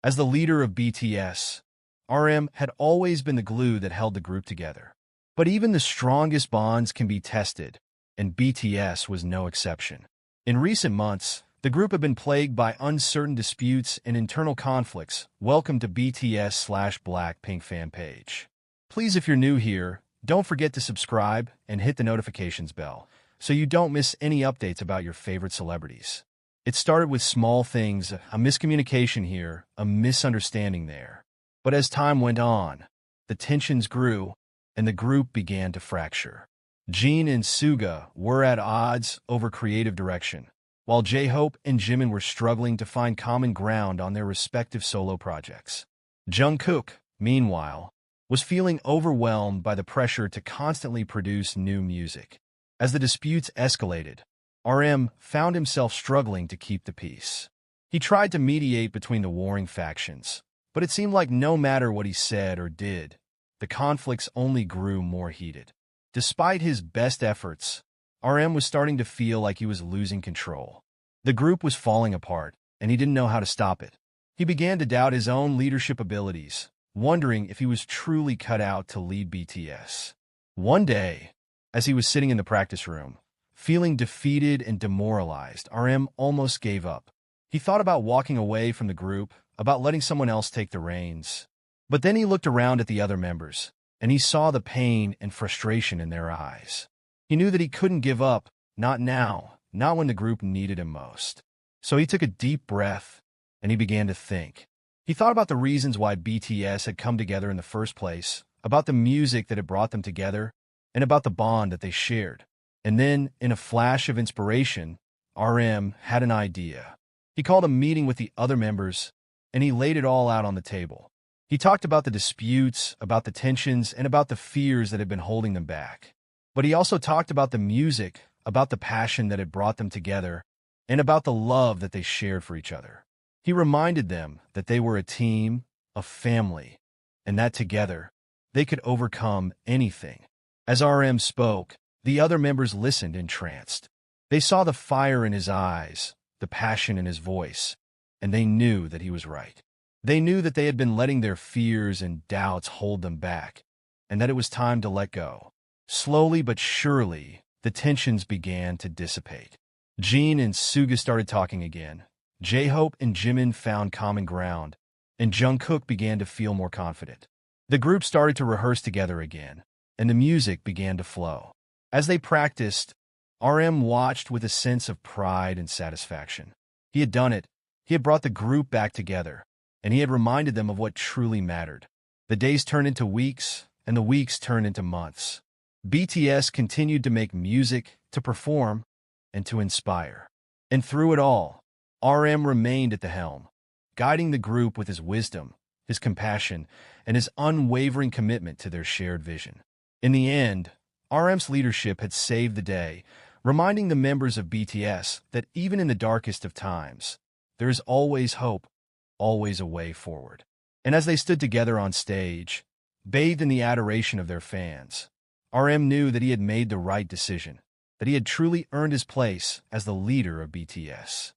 As the leader of BTS, RM had always been the glue that held the group together. But even the strongest bonds can be tested, and BTS was no exception. In recent months, the group had been plagued by uncertain disputes and internal conflicts. Welcome to BTS/Blackpink fan page. Please, if you're new here, don't forget to subscribe and hit the notifications bell so you don't miss any updates about your favorite celebrities. It started with small things, a miscommunication here, a misunderstanding there. But as time went on, the tensions grew and the group began to fracture. Jin and Suga were at odds over creative direction, while J-Hope and Jimin were struggling to find common ground on their respective solo projects. Jungkook, meanwhile, was feeling overwhelmed by the pressure to constantly produce new music. As the disputes escalated, RM found himself struggling to keep the peace. He tried to mediate between the warring factions, but it seemed like no matter what he said or did, the conflicts only grew more heated. Despite his best efforts, RM was starting to feel like he was losing control. The group was falling apart, and he didn't know how to stop it. He began to doubt his own leadership abilities, wondering if he was truly cut out to lead BTS. One day, as he was sitting in the practice room, feeling defeated and demoralized, RM almost gave up. He thought about walking away from the group, about letting someone else take the reins. But then he looked around at the other members, and he saw the pain and frustration in their eyes. He knew that he couldn't give up, not now, not when the group needed him most. So he took a deep breath, and he began to think. He thought about the reasons why BTS had come together in the first place, about the music that had brought them together, and about the bond that they shared. And then, in a flash of inspiration, RM had an idea. He called a meeting with the other members, and he laid it all out on the table. He talked about the disputes, about the tensions, and about the fears that had been holding them back. But he also talked about the music, about the passion that had brought them together, and about the love that they shared for each other. He reminded them that they were a team, a family, and that together, they could overcome anything. As RM spoke, the other members listened entranced. They saw the fire in his eyes, the passion in his voice, and they knew that he was right. They knew that they had been letting their fears and doubts hold them back, and that it was time to let go. Slowly but surely, the tensions began to dissipate. Jin and Suga started talking again. J-Hope and Jimin found common ground, and Jungkook began to feel more confident. The group started to rehearse together again, and the music began to flow. As they practiced, RM watched with a sense of pride and satisfaction. He had done it. He had brought the group back together, and he had reminded them of what truly mattered. The days turned into weeks, and the weeks turned into months. BTS continued to make music, to perform, and to inspire. And through it all, RM remained at the helm, guiding the group with his wisdom, his compassion, and his unwavering commitment to their shared vision. In the end, RM's leadership had saved the day, reminding the members of BTS that even in the darkest of times, there is always hope, always a way forward. And as they stood together on stage, bathed in the adoration of their fans, RM knew that he had made the right decision, that he had truly earned his place as the leader of BTS.